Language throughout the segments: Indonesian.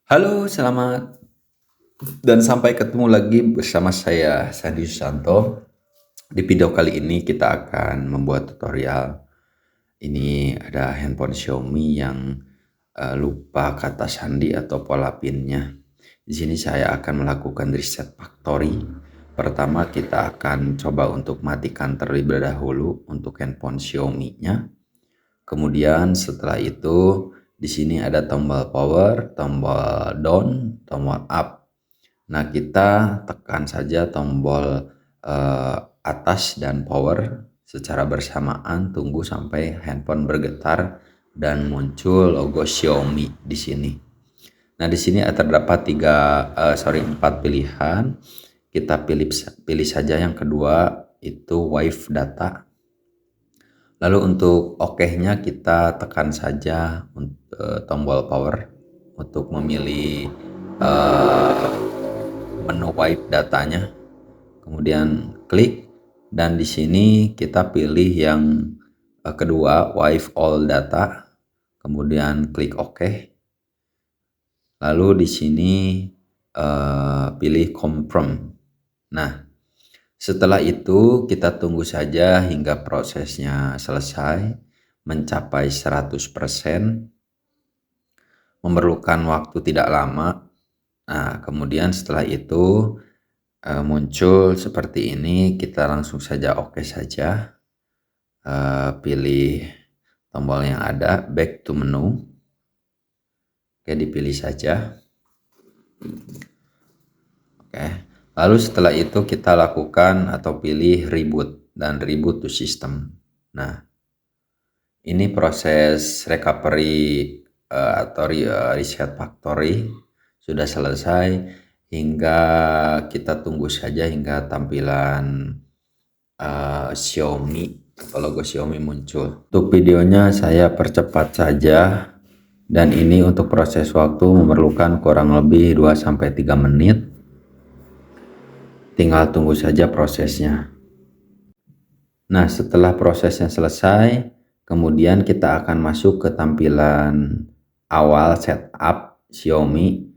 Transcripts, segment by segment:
Halo, selamat dan sampai ketemu lagi bersama saya Sandi Susanto. Di video kali ini kita akan membuat tutorial. Ini ada handphone Xiaomi yang lupa kata sandi atau pola pinnya. Di sini saya akan melakukan reset factory. Pertama kita akan coba untuk matikan terlebih dahulu untuk handphone Xiaomi-nya. Kemudian setelah itu di sini ada tombol power, tombol down, tombol up. Nah, kita tekan saja tombol atas dan power secara bersamaan, tunggu sampai handphone bergetar dan muncul logo Xiaomi di sini. Nah, di sini terdapat 4 pilihan. Kita pilih saja yang kedua, itu Wi-Fi data. Lalu untuk OK-nya kita tekan saja tombol power untuk memilih menu wipe datanya, kemudian klik, dan di sini kita pilih yang kedua, wipe all data, kemudian klik OK. Lalu di sini pilih confirm. Nah, setelah itu kita tunggu saja hingga prosesnya selesai mencapai 100%, memerlukan waktu tidak lama. Nah, kemudian setelah itu muncul seperti ini, kita langsung saja OK saja. Pilih tombol yang ada, back to menu. Oke, dipilih saja. Oke, lalu setelah itu kita lakukan atau pilih reboot dan reboot to system. Nah, ini proses recovery atau reset factory sudah selesai, hingga kita tunggu saja hingga tampilan Xiaomi atau logo Xiaomi muncul. Untuk videonya saya percepat saja, dan ini untuk proses waktu memerlukan kurang lebih 2-3 menit. Tinggal tunggu saja prosesnya. Nah, setelah prosesnya selesai, kemudian kita akan masuk ke tampilan awal setup Xiaomi,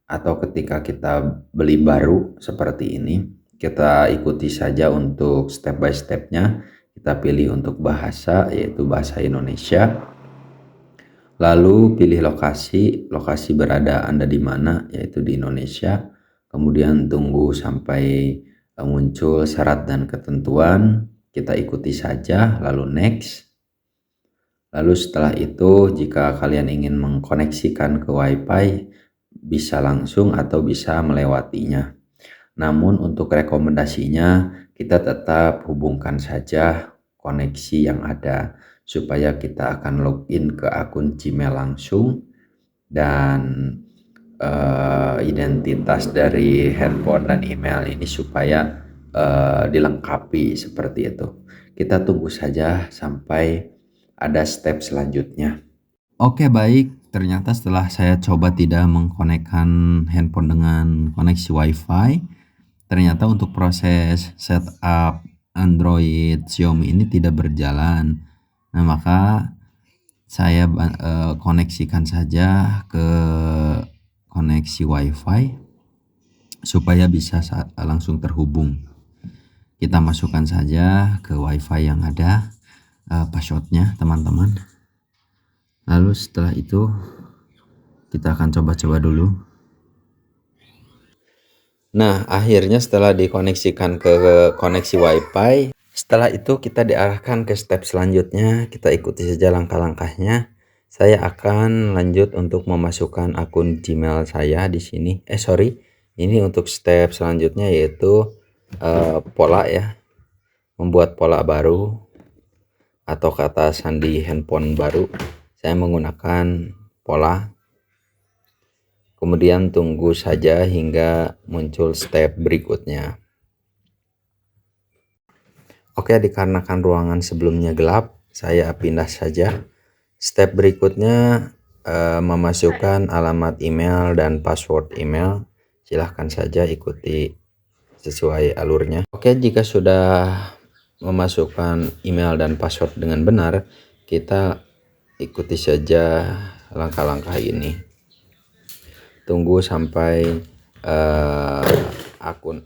atau ketika kita beli baru seperti ini. Kita ikuti saja untuk step by stepnya. Kita pilih untuk bahasa, yaitu bahasa Indonesia. Lalu pilih lokasi berada Anda di mana, yaitu di Indonesia. Kemudian tunggu sampai muncul syarat dan ketentuan. Kita ikuti saja, lalu next. Lalu setelah itu, jika kalian ingin mengkoneksikan ke Wi-Fi, bisa langsung atau bisa melewatinya. Namun untuk rekomendasinya, kita tetap hubungkan saja koneksi yang ada, supaya kita akan login ke akun Gmail langsung, dan identitas dari handphone dan email ini supaya dilengkapi seperti itu. Kita tunggu saja sampai ada step selanjutnya. Oke, baik. Ternyata setelah saya coba tidak mengkonekkan handphone dengan koneksi Wi-Fi, ternyata untuk proses setup Android Xiaomi ini tidak berjalan. Nah, maka saya koneksikan saja ke koneksi Wi-Fi supaya bisa langsung terhubung. Kita masukkan saja ke Wi-Fi yang ada passwordnya, teman-teman. Lalu setelah itu kita akan coba-coba dulu. Nah, akhirnya setelah dikoneksikan ke koneksi Wi-Fi, setelah itu kita diarahkan ke step selanjutnya. Kita ikuti saja langkah-langkahnya. Saya akan lanjut untuk memasukkan akun Gmail saya di sini. Ini untuk step selanjutnya, yaitu pola ya, membuat pola baru atau kata sandi handphone baru. Saya menggunakan pola. Kemudian tunggu saja hingga muncul step berikutnya. Oke, dikarenakan ruangan sebelumnya gelap, saya pindah saja. Step berikutnya memasukkan alamat email dan password email. Silahkan saja ikuti sesuai alurnya. Oke, jika sudah memasukkan email dan password dengan benar, kita ikuti saja langkah-langkah ini. tunggu sampai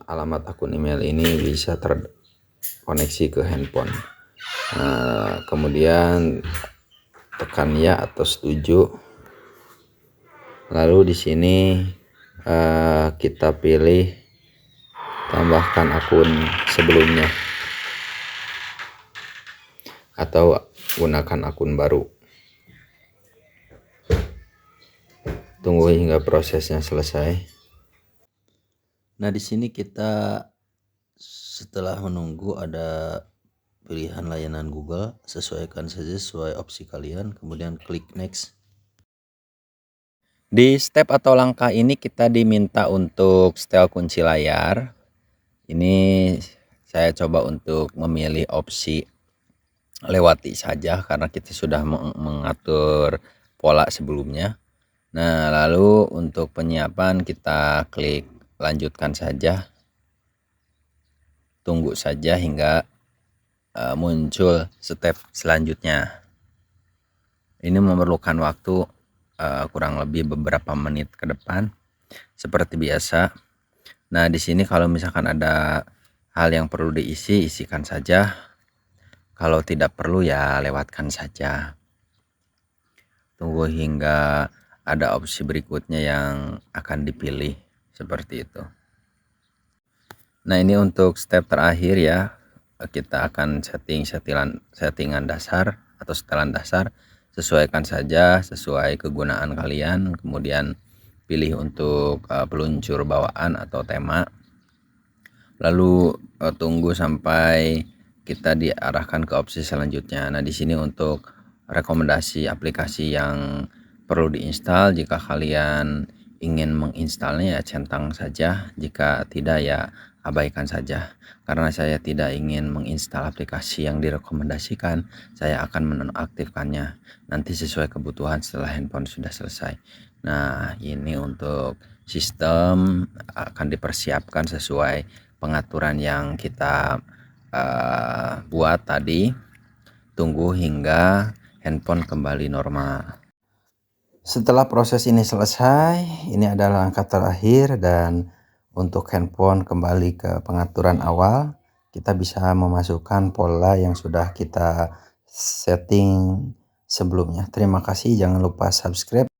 alamat akun email ini bisa terkoneksi ke handphone. Kemudian tekan ya atau setuju. Lalu di sini kita pilih tambahkan akun sebelumnya atau gunakan akun baru. Tunggu hingga prosesnya selesai. Nah, di sini kita setelah menunggu ada pilihan layanan Google, sesuaikan saja sesuai opsi kalian, kemudian klik next. Di step atau langkah ini kita diminta untuk setel kunci layar. Ini saya coba untuk memilih opsi lewati saja karena kita sudah mengatur pola sebelumnya. Nah, lalu untuk penyiapan kita klik lanjutkan saja. Tunggu saja hingga muncul step selanjutnya. Ini memerlukan waktu kurang lebih beberapa menit ke depan seperti biasa. Nah, di sini kalau misalkan ada hal yang perlu diisi, isikan saja. Kalau tidak perlu ya lewatkan saja. Tunggu hingga ada opsi berikutnya yang akan dipilih seperti itu. Nah, ini untuk step terakhir ya. Kita akan settingan dasar atau setelan dasar. Sesuaikan saja sesuai kegunaan kalian. Kemudian pilih untuk peluncur bawaan atau tema. Lalu tunggu sampai kita diarahkan ke opsi selanjutnya. Nah, di sini untuk rekomendasi aplikasi yang perlu diinstal, jika kalian ingin menginstalnya ya centang saja, jika tidak ya abaikan saja. Karena saya tidak ingin menginstal aplikasi yang direkomendasikan, saya akan menonaktifkannya nanti sesuai kebutuhan setelah handphone sudah selesai. Nah, ini untuk sistem akan dipersiapkan sesuai pengaturan yang kita buat tadi. Tunggu hingga handphone kembali normal. Setelah proses ini selesai, ini adalah langkah terakhir, dan untuk handphone kembali ke pengaturan awal, kita bisa memasukkan pola yang sudah kita setting sebelumnya. Terima kasih, jangan lupa subscribe